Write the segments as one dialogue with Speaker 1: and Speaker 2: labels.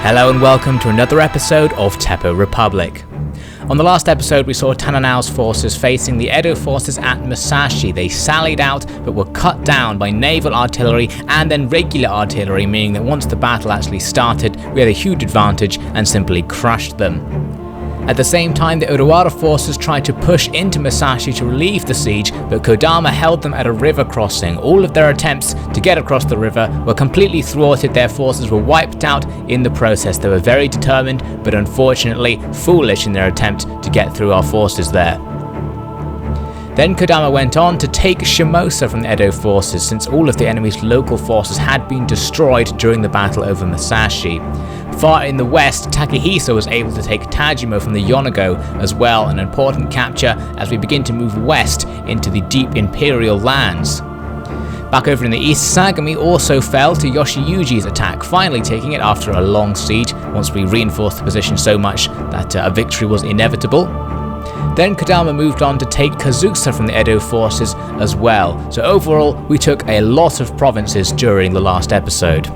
Speaker 1: Hello and welcome to another episode of Teppou Republic. On the last episode we saw Tananao's forces facing the Edo forces at Musashi. They sallied out but were cut down by naval artillery and then regular artillery, meaning that once the battle actually started we had a huge advantage and simply crushed them. At the same time, the Odawara forces tried to push into Musashi to relieve the siege, but Kodama held them at a river crossing. All of their attempts to get across the river were completely thwarted. Their forces were wiped out in the process. They were very determined, but unfortunately foolish in their attempt to get through our forces there. Then Kodama went on to take Shimosa from the Edo forces, since all of the enemy's local forces had been destroyed during the battle over Musashi. Far in the west, Takehisa was able to take Tajima from the Yonago as well, an important capture as we begin to move west into the deep imperial lands. Back over in the east, Sagami also fell to Yoshiyuji's attack, finally taking it after a long siege once we reinforced the position so much that a victory was inevitable. Then Kodama moved on to take Kazusa from the Edo forces as well, so overall we took a lot of provinces during the last episode.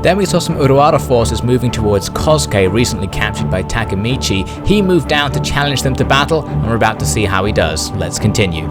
Speaker 1: Then we saw some Odawara forces moving towards Kosuke, recently captured by Takemichi. He moved down to challenge them to battle, and we're about to see how he does. Let's continue.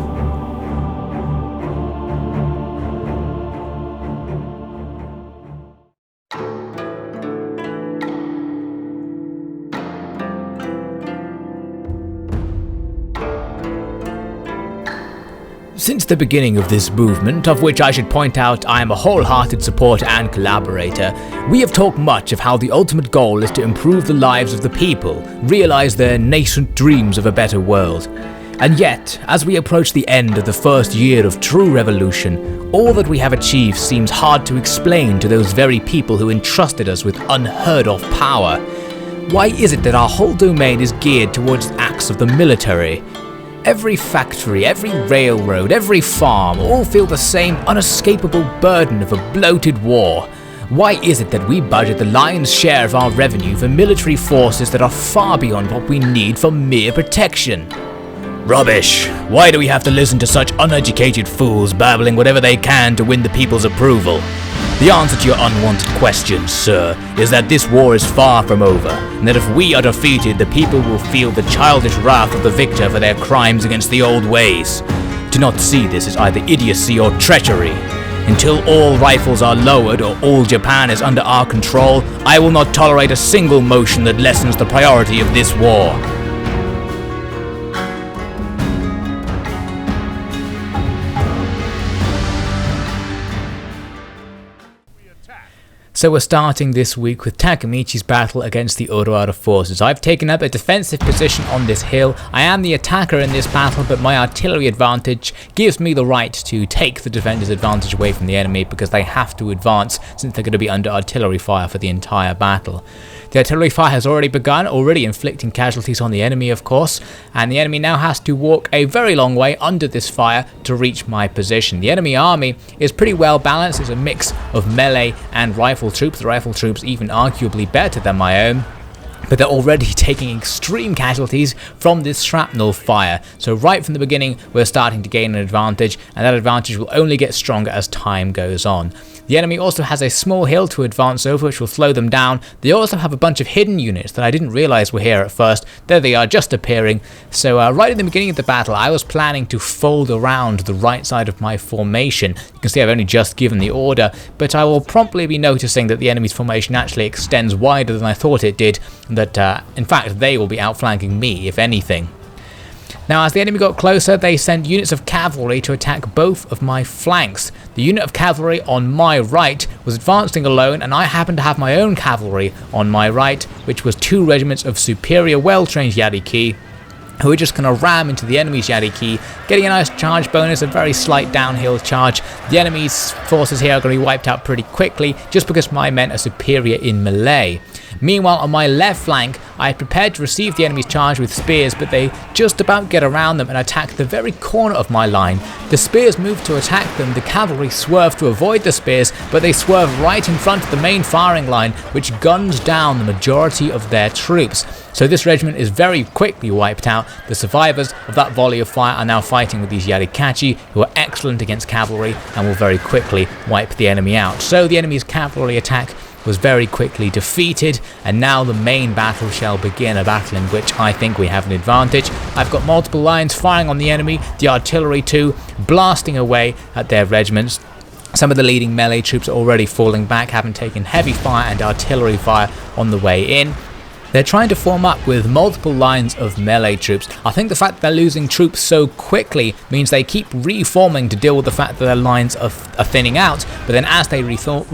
Speaker 1: Since the beginning of this movement, of which I should point out I am a wholehearted supporter and collaborator, we have talked much of how the ultimate goal is to improve the lives of the people, realize their nascent dreams of a better world. And yet, as we approach the end of the first year of true revolution, all that we have achieved seems hard to explain to those very people who entrusted us with unheard of power. Why is it that our whole domain is geared towards acts of the military? Every factory, every railroad, every farm all feel the same unescapable burden of a bloated war. Why is it that we budget the lion's share of our revenue for military forces that are far beyond what we need for mere protection? Rubbish! Why do we have to listen to such uneducated fools babbling whatever they can to win the people's approval? The answer to your unwanted question, sir, is that this war is far from over, and that if we are defeated, the people will feel the childish wrath of the victor for their crimes against the old ways. To not see this is either idiocy or treachery. Until all rifles are lowered or all Japan is under our control, I will not tolerate a single motion that lessens the priority of this war. So we're starting this week with Takemichi's battle against the Odawara forces. I've taken up a defensive position on this hill. I am the attacker in this battle, but my artillery advantage gives me the right to take the defender's advantage away from the enemy because they have to advance since they're going to be under artillery fire for the entire battle. The artillery fire has already begun, already inflicting casualties on the enemy of course, and the enemy now has to walk a very long way under this fire to reach my position. The enemy army is pretty well balanced. It's a mix of melee and rifle troops, the rifle troops even arguably better than my own. But they're already taking extreme casualties from this shrapnel fire. So right from the beginning we're starting to gain an advantage, and that advantage will only get stronger as time goes on. The enemy also has a small hill to advance over which will slow them down. They also have a bunch of hidden units that I didn't realise were here at first. There they are, just appearing. So right in the beginning of the battle I was planning to fold around the right side of my formation. You can see I've only just given the order, but I will promptly be noticing that the enemy's formation actually extends wider than I thought it did, and that in fact they will be outflanking me if anything. Now as the enemy got closer, they sent units of cavalry to attack both of my flanks. The unit of cavalry on my right was advancing alone, and I happened to have my own cavalry on my right, which was 2 regiments of superior well-trained Yariki, who are just going to ram into the enemy's Yariki, getting a nice charge bonus, a very slight downhill charge. The enemy's forces here are going to be wiped out pretty quickly, just because my men are superior in melee. Meanwhile, on my left flank, I had prepared to receive the enemy's charge with spears, but they just about get around them and attack the very corner of my line. The spears move to attack them, the cavalry swerve to avoid the spears, but they swerve right in front of the main firing line, which guns down the majority of their troops. So this regiment is very quickly wiped out. The survivors of that volley of fire are now fighting with these Yarikachi, who are excellent against cavalry and will very quickly wipe the enemy out. So the enemy's cavalry attack was very quickly defeated, and now the main battle shall begin, a battle in which I think we have an advantage. I've got multiple lines firing on the enemy, the artillery too, blasting away at their regiments. Some of the leading melee troops are already falling back, having taken heavy fire and artillery fire on the way in. They're trying to form up with multiple lines of melee troops. I think the fact that they're losing troops so quickly means they keep reforming to deal with the fact that their lines are thinning out, but then as they reform,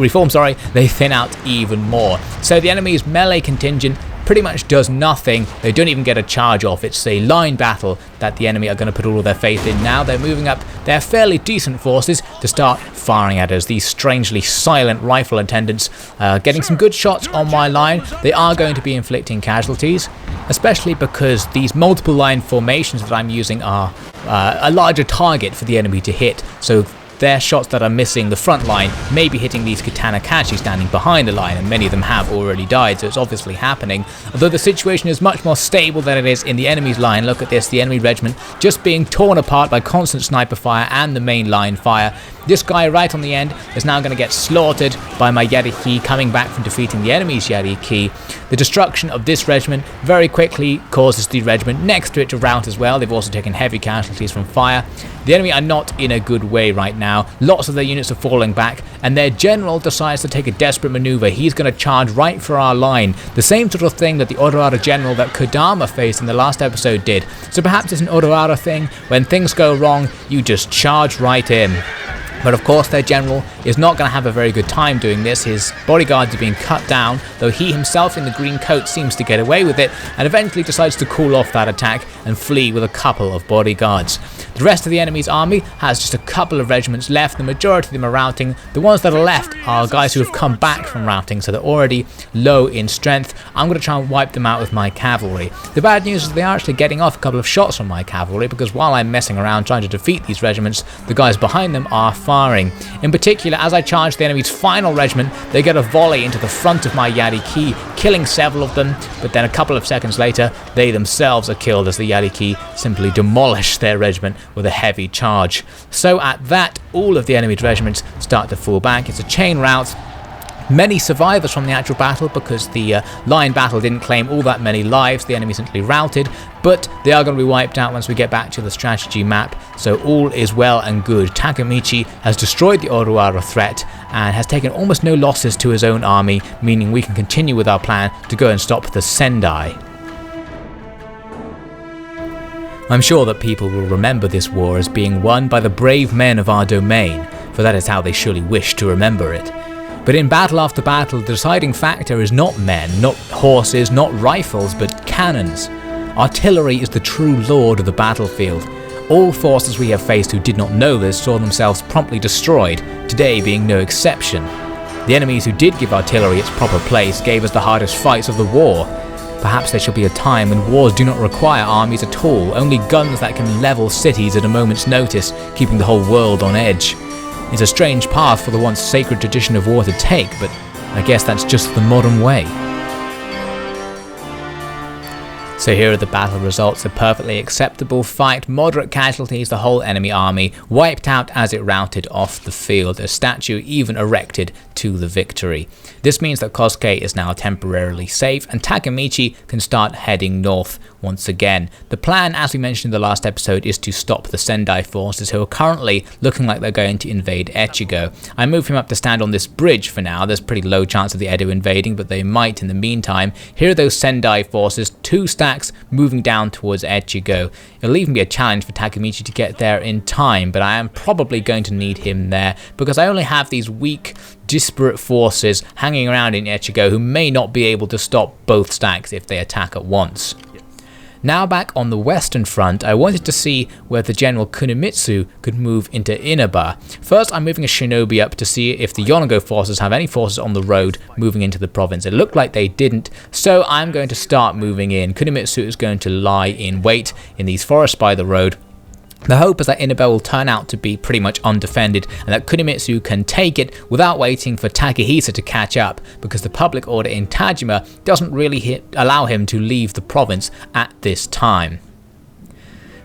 Speaker 1: they thin out even more. So the enemy's melee contingent pretty much does nothing. They don't even get a charge off. It's a line battle that the enemy are going to put all of their faith in now. They're moving up their fairly decent forces to start firing at us. These strangely silent rifle attendants getting some good shots on my line. They are going to be inflicting casualties, especially because these multiple line formations that I'm using are a larger target for the enemy to hit. So their shots that are missing the front line may be hitting these katana kachi standing behind the line, and many of them have already died, so it's obviously happening. Although the situation is much more stable than it is in the enemy's line. Look at this, the enemy regiment just being torn apart by constant sniper fire and the main line fire. This guy right on the end is now going to get slaughtered by my Yariki coming back from defeating the enemy's Yariki. The destruction of this regiment very quickly causes the regiment next to it to rout as well. They've also taken heavy casualties from fire. The enemy are not in a good way right now. Lots of their units are falling back, and their general decides to take a desperate maneuver. He's going to charge right for our line. The same sort of thing that the Odawara general that Kodama faced in the last episode did. So perhaps it's an Odawara thing. When things go wrong, you just charge right in. But of course their general is not going to have a very good time doing this. His bodyguards are being cut down, though he himself in the green coat seems to get away with it, and eventually decides to cool off that attack and flee with a couple of bodyguards. The rest of the enemy's army has just a couple of regiments left. The majority of them are routing. The ones that are left are guys who have come back from routing, so they're already low in strength. I'm going to try and wipe them out with my cavalry. The bad news is they are actually getting off a couple of shots from my cavalry, because while I'm messing around trying to defeat these regiments, the guys behind them are firing. In particular, as I charge the enemy's final regiment, they get a volley into the front of my Yariki, killing several of them, but then a couple of seconds later, they themselves are killed as the Yariki simply demolish their regiment with a heavy charge. So at that, all of the enemy's regiments start to fall back. It's a chain rout. Many survivors from the actual battle, because the line battle didn't claim all that many lives. The enemy simply routed, but they are going to be wiped out once we get back to the strategy map, so all is well and good. Takemichi has destroyed the Odawara threat and has taken almost no losses to his own army, meaning we can continue with our plan to go and stop the Sendai. I'm sure that people will remember this war as being won by the brave men of our domain, for that is how they surely wish to remember it. But in battle after battle, the deciding factor is not men, not horses, not rifles, but cannons. Artillery is the true lord of the battlefield. All forces we have faced who did not know this saw themselves promptly destroyed, today being no exception. The enemies who did give artillery its proper place gave us the hardest fights of the war. Perhaps there shall be a time when wars do not require armies at all, only guns that can level cities at a moment's notice, keeping the whole world on edge. It's a strange path for the once sacred tradition of war to take, but I guess that's just the modern way. So here are the battle results. A perfectly acceptable fight, moderate casualties, the whole enemy army wiped out as it routed off the field, a statue even erected to the victory. This means that Kosuke is now temporarily safe and Takemichi can start heading north once again. The plan, as we mentioned in the last episode, is to stop the Sendai forces who are currently looking like they're going to invade Echigo. I move him up to stand on this bridge for now. There's pretty low chance of the Edo invading, but they might in the meantime. Here are those Sendai forces, 2 stacks moving down towards Echigo. It'll even be a challenge for Takemichi to get there in time, but I am probably going to need him there because I only have these weak, disparate forces hanging around in Echigo who may not be able to stop both stacks if they attack at once. Now back on the western front, I wanted to see whether General Kunimitsu could move into Inaba. First, I'm moving a shinobi up to see if the Yonago forces have any forces on the road moving into the province. It looked like they didn't, so I'm going to start moving in. Kunimitsu is going to lie in wait in these forests by the road. The hope is that Inaba will turn out to be pretty much undefended and that Kunimitsu can take it without waiting for Takehisa to catch up, because the public order in Tajima doesn't really allow him to leave the province at this time.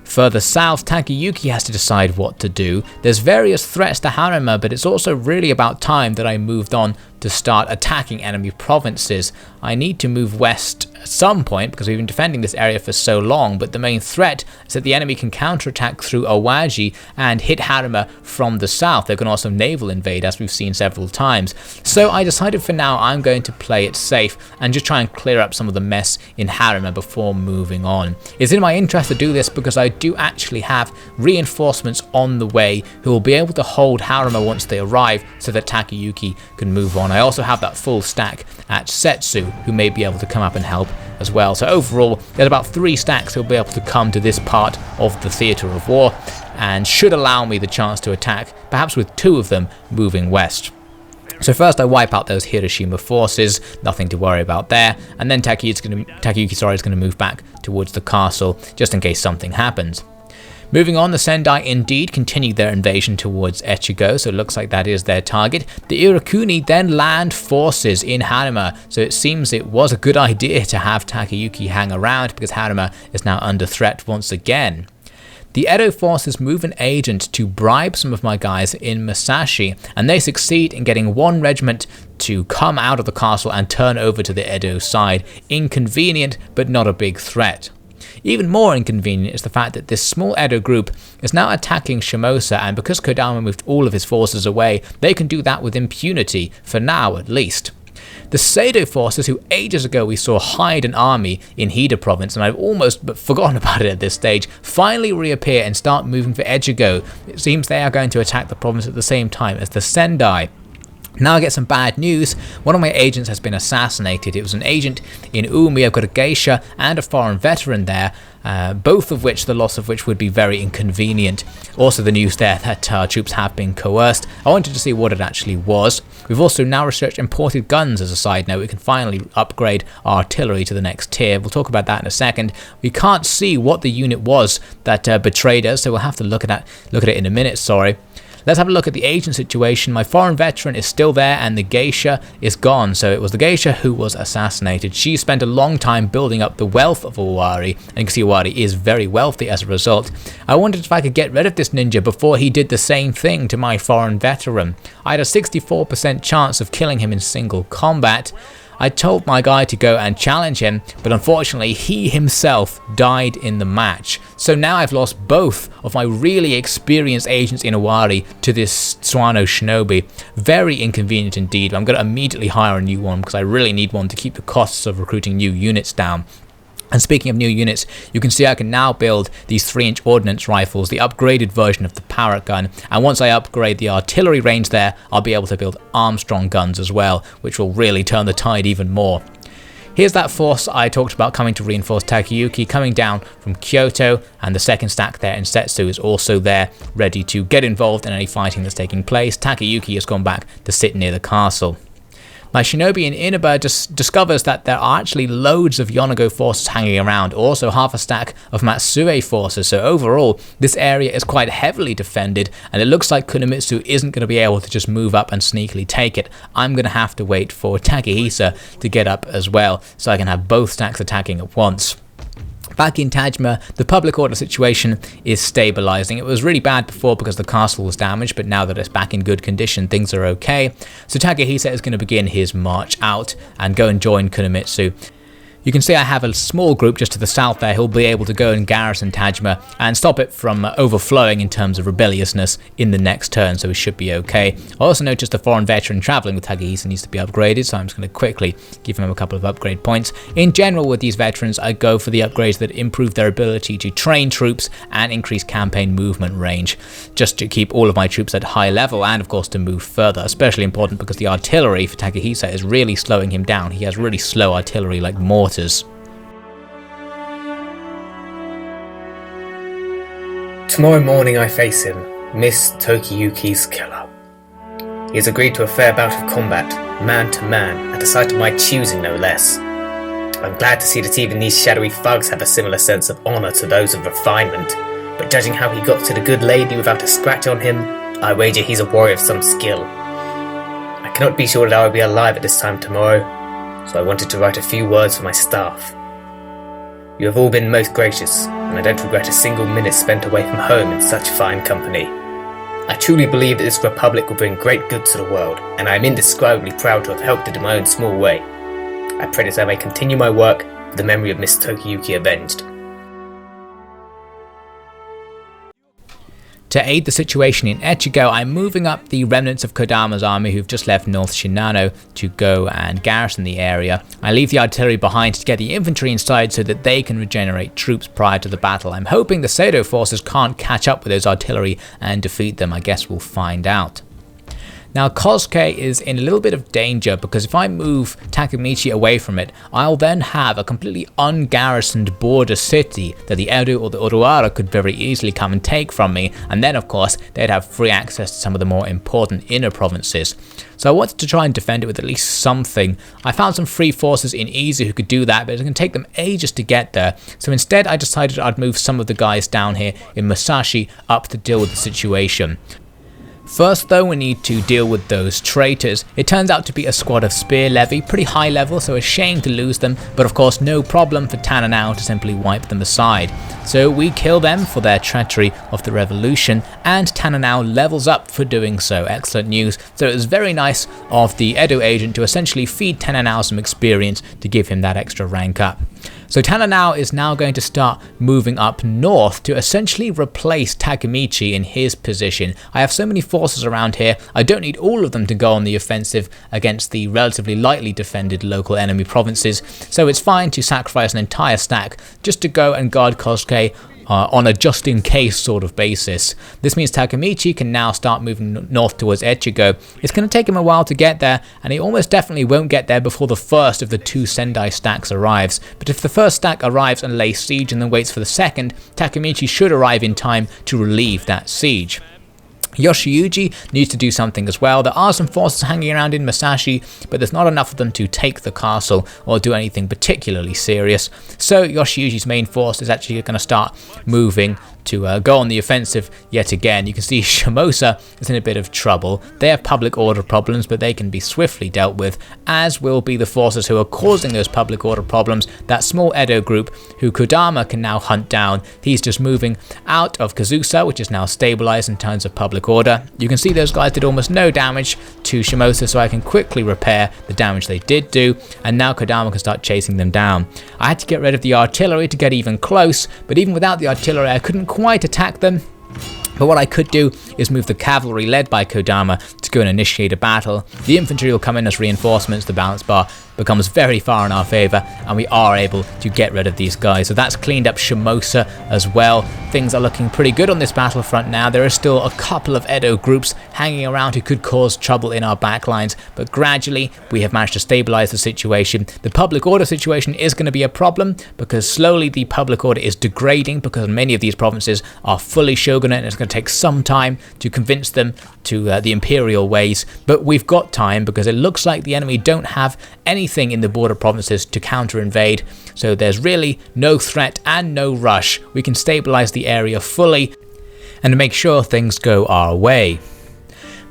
Speaker 1: Further south, Takeyuki has to decide what to do. There's various threats to Harima, but it's also really about time that I moved on to start attacking enemy provinces. I need to move west at some point because we've been defending this area for so long, but the main threat is that the enemy can counterattack through Awaji and hit Harima from the south. They can also naval invade, as we've seen several times. So I decided for now I'm going to play it safe and just try and clear up some of the mess in Harima before moving on. It's in my interest to do this because I do actually have reinforcements on the way who will be able to hold Harima once they arrive so that Takayuki can move on. I also have that full stack at Setsu who may be able to come up and help as well. So overall, there's about 3 stacks who will be able to come to this part of the theatre of war and should allow me the chance to attack, perhaps with 2 of them moving west. So first I wipe out those Hiroshima forces, nothing to worry about there, and then Takayuki is going to move back towards the castle just in case something happens. Moving on, the Sendai indeed continue their invasion towards Echigo, so it looks like that is their target. The Irakuni then land forces in Harima, so it seems it was a good idea to have Takayuki hang around because Harima is now under threat once again. The Edo forces move an agent to bribe some of my guys in Musashi, and they succeed in getting 1 regiment to come out of the castle and turn over to the Edo side. Inconvenient, but not a big threat. Even more inconvenient is the fact that this small Edo group is now attacking Shimosa, and because Kodama moved all of his forces away, they can do that with impunity, for now at least. The Sado forces, who ages ago we saw hide an army in Hida province, and I've almost forgotten about it at this stage, finally reappear and start moving for Echigo. It seems they are going to attack the province at the same time as the Sendai. Now I get some bad news. One of my agents has been assassinated. It was an agent in Umi. I've got a geisha and a foreign veteran there, both of which, the loss of which would be very inconvenient. Also the news there that our troops have been coerced. I wanted to see what it actually was. We've also now researched imported guns as a side note. We can finally upgrade our artillery to the next tier. We'll talk about that in a second. We can't see what the unit was that betrayed us, so we'll have to look at it in a minute, sorry. Let's have a look at the agent situation. My foreign veteran is still there and the geisha is gone. So it was the geisha who was assassinated. She spent a long time building up the wealth of Owari, and you can see Owari is very wealthy as a result. I wondered if I could get rid of this ninja before he did the same thing to my foreign veteran. I had a 64% chance of killing him in single combat. I told my guy to go and challenge him, but unfortunately he himself died in the match. So now I've lost both of my really experienced agents in Owari to this Suano shinobi. Very inconvenient indeed. I'm going to immediately hire a new one because I really need one to keep the costs of recruiting new units down. And speaking of new units, you can see I can now build these 3-inch ordnance rifles, the upgraded version of the Parrot gun, and once I upgrade the artillery range there, I'll be able to build Armstrong guns as well, which will really turn the tide even more. Here's that force I talked about coming to reinforce Takayuki, coming down from Kyoto, and the second stack there in Setsu is also there, ready to get involved in any fighting that's taking place. Takayuki has gone back to sit near the castle. My shinobi in Inaba just discovers that there are actually loads of Yonago forces hanging around, also half a stack of Matsue forces, so overall this area is quite heavily defended and it looks like Kunimitsu isn't going to be able to just move up and sneakily take it. I'm going to have to wait for Takehisa to get up as well so I can have both stacks attacking at once. Back in Tajima, the public order situation is stabilizing. It was really bad before because the castle was damaged, but now that it's back in good condition, things are okay. So Takehisa is going to begin his march out and go and join Kunimitsu. You can see I have a small group just to the south there who'll be able to go and garrison Tajima and stop it from overflowing in terms of rebelliousness in the next turn, so we should be okay. I also noticed the foreign veteran travelling with Takehisa needs to be upgraded, so I'm just going to quickly give him a couple of upgrade points. In general with these veterans, I go for the upgrades that improve their ability to train troops and increase campaign movement range, just to keep all of my troops at high level and of course to move further, especially important because the artillery for Takehisa is really slowing him down. He has really slow artillery like mortars.
Speaker 2: Tomorrow morning I face him, Miss Tokiyuki's killer. He has agreed to a fair bout of combat, man to man, at a site of my choosing no less. I'm glad to see that even these shadowy thugs have a similar sense of honour to those of refinement, but judging how he got to the good lady without a scratch on him, I wager he's a warrior of some skill. I cannot be sure that I will be alive at this time tomorrow, so I wanted to write a few words for my staff. You have all been most gracious, and I don't regret a single minute spent away from home in such fine company. I truly believe that this republic will bring great good to the world, and I am indescribably proud to have helped it in my own small way. I pray that I may continue my work with the memory of Miss Tokiyuki avenged.
Speaker 1: To aid the situation in Echigo, I'm moving up the remnants of Kodama's army who've just left North Shinano to go and garrison the area. I leave the artillery behind to get the infantry inside so that they can regenerate troops prior to the battle. I'm hoping the Sado forces can't catch up with those artillery and defeat them. I guess we'll find out. Now Kosuke is in a little bit of danger because if I move Takemichi away from it, I'll then have a completely ungarrisoned border city that the Edo or the Odawara could very easily come and take from me, and then of course they'd have free access to some of the more important inner provinces. So I wanted to try and defend it with at least something. I found some free forces in Izu who could do that, but it's going to take them ages to get there. So instead I decided I'd move some of the guys down here in Musashi up to deal with the situation. First though, we need to deal with those traitors. It turns out to be a squad of spear levy, pretty high level, so a shame to lose them, but of course no problem for Tananao to simply wipe them aside. So we kill them for their treachery of the revolution, and Tananao levels up for doing so. Excellent news. So it was very nice of the Edo agent to essentially feed Tananao some experience to give him that extra rank up. So Tananao is now going to start moving up north to essentially replace Takemichi in his position. I have so many forces around here, I don't need all of them to go on the offensive against the relatively lightly defended local enemy provinces, so it's fine to sacrifice an entire stack just to go and guard Kosuke on a just-in-case sort of basis. This means Takemichi can now start moving north towards Echigo. It's going to take him a while to get there, and he almost definitely won't get there before the first of the two Sendai stacks arrives. But if the first stack arrives and lays siege and then waits for the second, Takemichi should arrive in time to relieve that siege. Yoshiyuji needs to do something as well. There are some forces hanging around in Musashi, but there's not enough of them to take the castle or do anything particularly serious. So Yoshiyuji's main force is actually going to start moving to go on the offensive yet again. You can see Shimosa is in a bit of trouble. They have public order problems, but they can be swiftly dealt with, as will be the forces who are causing those public order problems, that small Edo group who Kodama can now hunt down. He's just moving out of Kazusa, which is now stabilized in terms of public order. You can see those guys did almost no damage to Shimosa, so I can quickly repair the damage they did do, and now Kodama can start chasing them down. I had to get rid of the artillery to get even close, but even without the artillery I couldn't quite attack them. But what I could do is move the cavalry led by Kodama to go and initiate a battle. The infantry will come in as reinforcements, the balance bar becomes very far in our favour, and we are able to get rid of these guys. So that's cleaned up Shimosa as well. Things are looking pretty good on this battlefront now. There are still a couple of Edo groups hanging around who could cause trouble in our backlines, but gradually we have managed to stabilise the situation. The public order situation is going to be a problem because slowly the public order is degrading because many of these provinces are fully shogunate, and it's going to take some time to convince them to the imperial ways, but we've got time because it looks like the enemy don't have anything in the border provinces to counter-invade, so there's really no threat and no rush. We can stabilise the area fully and make sure things go our way.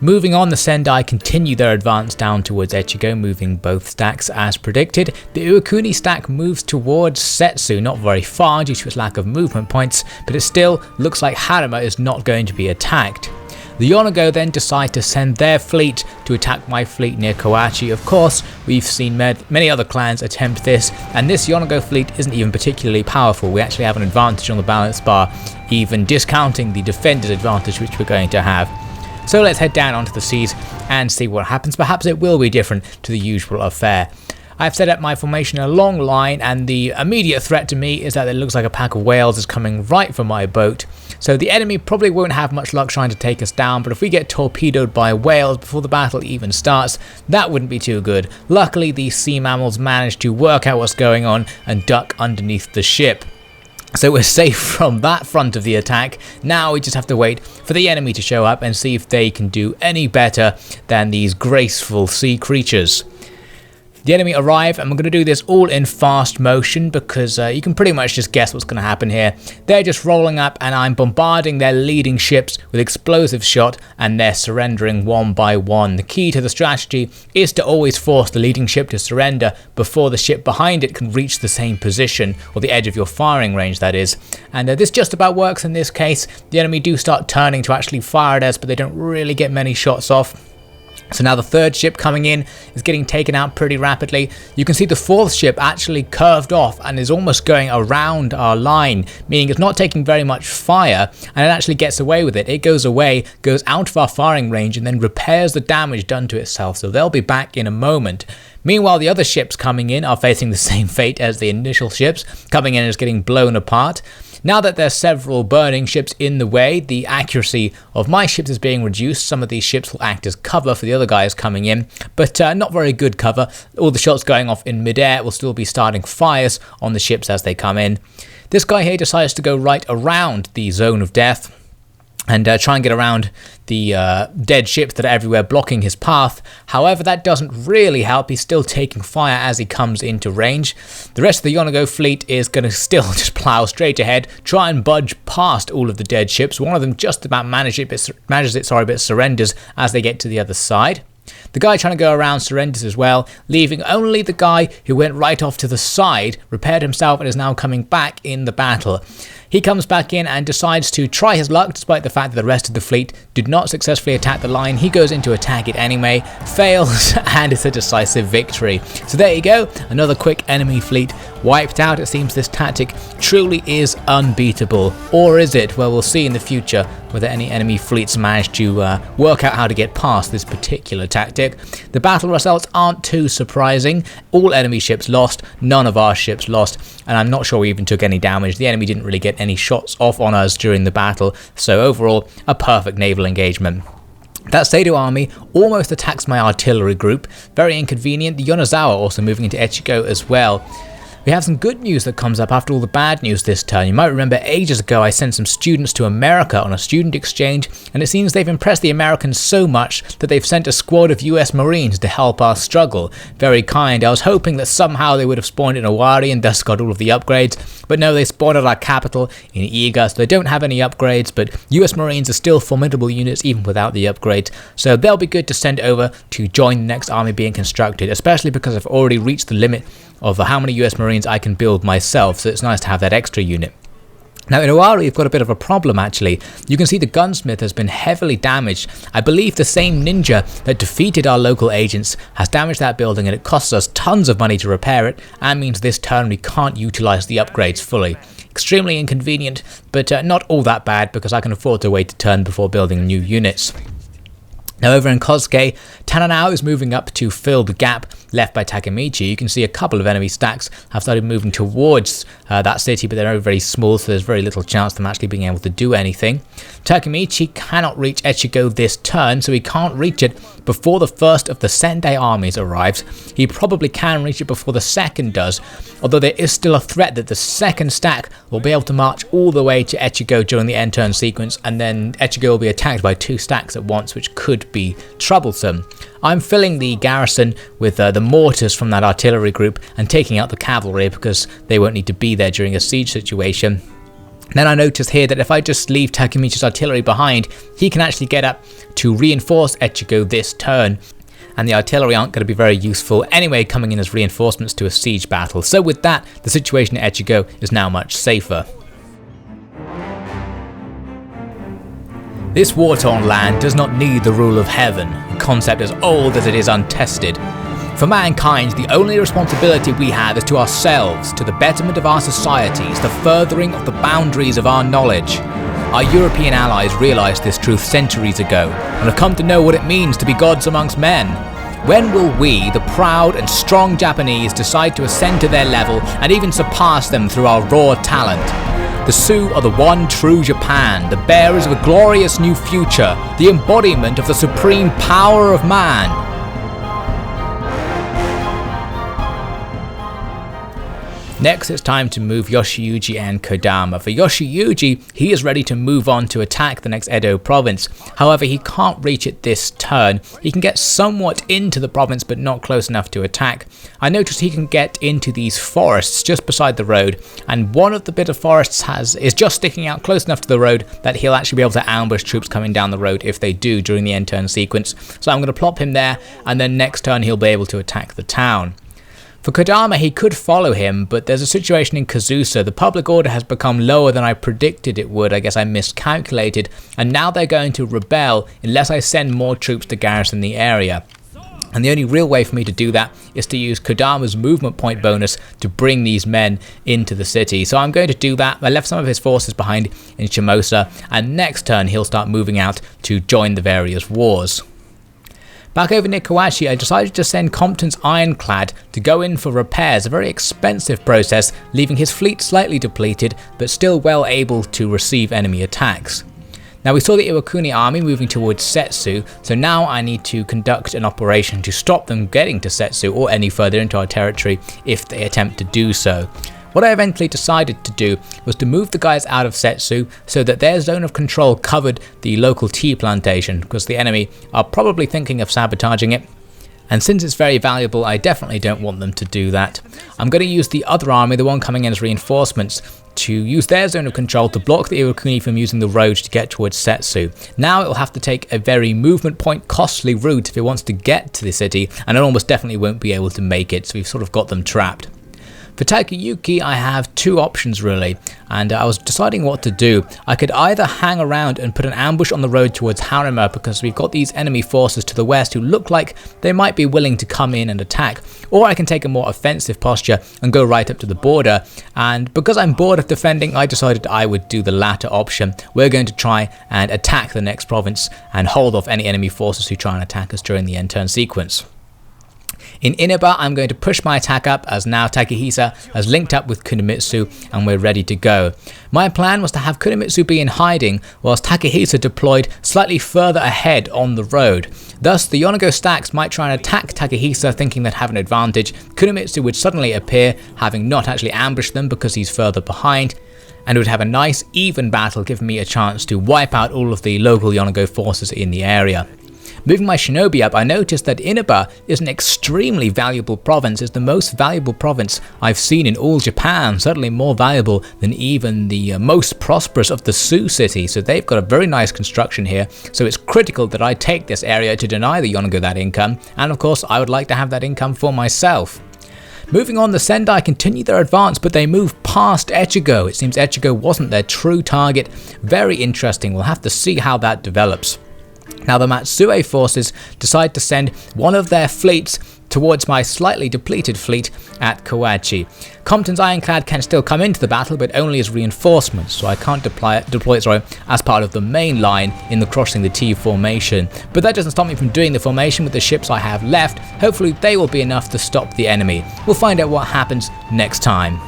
Speaker 1: Moving on, the Sendai continue their advance down towards Echigo, moving both stacks as predicted. The Uekuni stack moves towards Setsu, not very far due to its lack of movement points, but it still looks like Harima is not going to be attacked. The Yonago then decide to send their fleet to attack my fleet near Kawachi. Of course, we've seen many other clans attempt this, and this Yonago fleet isn't even particularly powerful. We actually have an advantage on the balance bar, even discounting the defender's advantage which we're going to have. So let's head down onto the seas and see what happens. Perhaps it will be different to the usual affair. I've set up my formation in a long line, and the immediate threat to me is that it looks like a pack of whales is coming right for my boat. So the enemy probably won't have much luck trying to take us down, but if we get torpedoed by whales before the battle even starts, that wouldn't be too good. Luckily, these sea mammals managed to work out what's going on and duck underneath the ship. So we're safe from that front of the attack. Now we just have to wait for the enemy to show up and see if they can do any better than these graceful sea creatures. The enemy arrive, and we're going to do this all in fast motion because you can pretty much just guess what's going to happen here. They're just rolling up, and I'm bombarding their leading ships with explosive shot, and they're surrendering one by one. The key to the strategy is to always force the leading ship to surrender before the ship behind it can reach the same position, or the edge of your firing range, that is. And this just about works in this case. The enemy do start turning to actually fire at us, but they don't really get many shots off. So now the third ship coming in is getting taken out pretty rapidly. You can see the fourth ship actually curved off and is almost going around our line, meaning it's not taking very much fire, and it actually gets away with it. It goes away, goes out of our firing range, and then repairs the damage done to itself. So they'll be back in a moment. Meanwhile, the other ships coming in are facing the same fate as the initial ships, coming in and just getting blown apart. Now that there's several burning ships in the way, the accuracy of my ships is being reduced. Some of these ships will act as cover for the other guys coming in, but not very good cover. All the shots going off in midair will still be starting fires on the ships as they come in. This guy here decides to go right around the zone of death and try and get around the dead ships that are everywhere blocking his path. However, that doesn't really help. He's still taking fire as he comes into range. The rest of the Yonago fleet is going to still just plow straight ahead, try and budge past all of the dead ships. One of them just about manages it, but surrenders as they get to the other side. The guy trying to go around surrenders as well, leaving only the guy who went right off to the side, repaired himself, and is now coming back in the battle. He comes back in and decides to try his luck despite the fact that the rest of the fleet did not successfully attack the line. He goes in to attack it anyway, fails, and it's a decisive victory. So there you go, another quick enemy fleet wiped out. It seems this tactic truly is unbeatable. Or is it? Well, we'll see in the future whether any enemy fleets manage to work out how to get past this particular tactic. The battle results aren't too surprising. All enemy ships lost, none of our ships lost, and I'm not sure we even took any damage. The enemy didn't really get any shots off on us during the battle, so overall a perfect naval engagement. That Sado army almost attacks my artillery group. Very inconvenient. The Yonazawa also moving into Echigo as well. We have some good news that comes up after all the bad news this turn. You might remember ages ago I sent some students to America on a student exchange, and it seems they've impressed the Americans so much that they've sent a squad of US Marines to help our struggle. Very kind. I was hoping that somehow they would have spawned in Owari and thus got all of the upgrades, but no, they spawned at our capital in Iga, so they don't have any upgrades, but US Marines are still formidable units even without the upgrades, so they'll be good to send over to join the next army being constructed, especially because I've already reached the limit of how many US Marines I can build myself, so it's nice to have that extra unit. Now in Owari we've got a bit of a problem actually. You can see the gunsmith has been heavily damaged. I believe the same ninja that defeated our local agents has damaged that building, and it costs us tons of money to repair it, and means this turn we can't utilise the upgrades fully. Extremely inconvenient, but not all that bad because I can afford to wait a turn before building new units. Now over in Kosuke, Tananao is moving up to fill the gap left by Takemichi. You can see a couple of enemy stacks have started moving towards that city, but they're very small, so there's very little chance of them actually being able to do anything. Takemichi cannot reach Echigo this turn, so he can't reach it before the first of the Sendai armies arrives. He probably can reach it before the second does, although there is still a threat that the second stack will be able to march all the way to Echigo during the end turn sequence, and then Echigo will be attacked by two stacks at once, which could be troublesome. I'm filling the garrison with the mortars from that artillery group and taking out the cavalry because they won't need to be there during a siege situation. Then I notice here that if I just leave Takemichi's artillery behind, he can actually get up to reinforce Echigo this turn, and the artillery aren't going to be very useful anyway, coming in as reinforcements to a siege battle. So with that, the situation at Echigo is now much safer. This war-torn land does not need the rule of heaven, a concept as old as it is untested. For mankind, the only responsibility we have is to ourselves, to the betterment of our societies, the furthering of the boundaries of our knowledge. Our European allies realised this truth centuries ago, and have come to know what it means to be gods amongst men. When will we, the proud and strong Japanese, decide to ascend to their level and even surpass them through our raw talent? The Sioux are the one true Japan, the bearers of a glorious new future, the embodiment of the supreme power of man. Next, it's time to move Yoshiyuji and Kodama. For Yoshiyuji, he is ready to move on to attack the next Edo province. However, he can't reach it this turn. He can get somewhat into the province, but not close enough to attack. I noticed he can get into these forests just beside the road, and one of the bit of forests is just sticking out close enough to the road that he'll actually be able to ambush troops coming down the road if they do during the end turn sequence. So I'm going to plop him there, and then next turn he'll be able to attack the town. For Kodama, he could follow him, but there's a situation in Kazusa. The public order has become lower than I predicted it would. I guess I miscalculated, and now they're going to rebel unless I send more troops to garrison the area. And the only real way for me to do that is to use Kodama's movement point bonus to bring these men into the city. So I'm going to do that. I left some of his forces behind in Shimosa, and next turn he'll start moving out to join the various wars. Back over near Kawachi, I decided to send Compton's Ironclad to go in for repairs, a very expensive process, leaving his fleet slightly depleted, but still well able to receive enemy attacks. Now we saw the Iwakuni army moving towards Setsu, so now I need to conduct an operation to stop them getting to Setsu or any further into our territory if they attempt to do so. What I eventually decided to do was to move the guys out of Setsu so that their zone of control covered the local tea plantation, because the enemy are probably thinking of sabotaging it. And since it's very valuable, I definitely don't want them to do that. I'm going to use the other army, the one coming in as reinforcements, to use their zone of control to block the Iwakuni from using the road to get towards Setsu. Now it will have to take a very movement point costly route if it wants to get to the city, and it almost definitely won't be able to make it, so we've sort of got them trapped. For Takayuki, I have two options really, and I was deciding what to do. I could either hang around and put an ambush on the road towards Harima, because we've got these enemy forces to the west who look like they might be willing to come in and attack, or I can take a more offensive posture and go right up to the border, and because I'm bored of defending, I decided I would do the latter option. We're going to try and attack the next province and hold off any enemy forces who try and attack us during the end turn sequence. In Inaba, I'm going to push my attack up, as now Takehisa has linked up with Kunimitsu and we're ready to go. My plan was to have Kunimitsu be in hiding whilst Takehisa deployed slightly further ahead on the road. Thus, the Yonago stacks might try and attack Takehisa thinking they'd have an advantage. Kunimitsu would suddenly appear, having not actually ambushed them because he's further behind, and would have a nice even battle, giving me a chance to wipe out all of the local Yonago forces in the area. Moving my shinobi up, I noticed that Inaba is an extremely valuable province. It's the most valuable province I've seen in all Japan, certainly more valuable than even the most prosperous of the Sioux cities. So they've got a very nice construction here, so it's critical that I take this area to deny the Yonago that income, and of course I would like to have that income for myself. Moving on, the Sendai continue their advance, but they move past Echigo. It seems Echigo wasn't their true target. Very interesting, we'll have to see how that develops. Now the Matsue forces decide to send one of their fleets towards my slightly depleted fleet at Kawachi. Compton's Ironclad can still come into the battle, but only as reinforcements, so I can't deploy it as part of the main line in the crossing the T formation. But that doesn't stop me from doing the formation with the ships I have left. Hopefully they will be enough to stop the enemy. We'll find out what happens next time.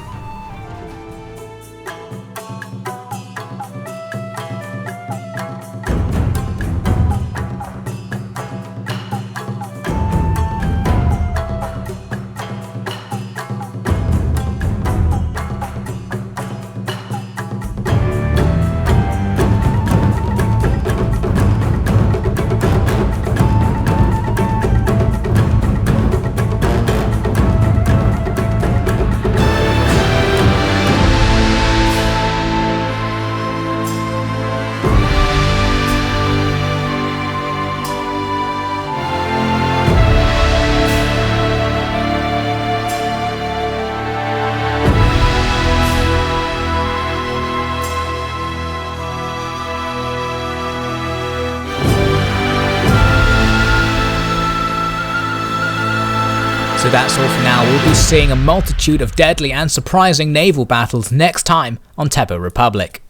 Speaker 1: So that's all for now. We'll be seeing a multitude of deadly and surprising naval battles next time on Teppou Republic.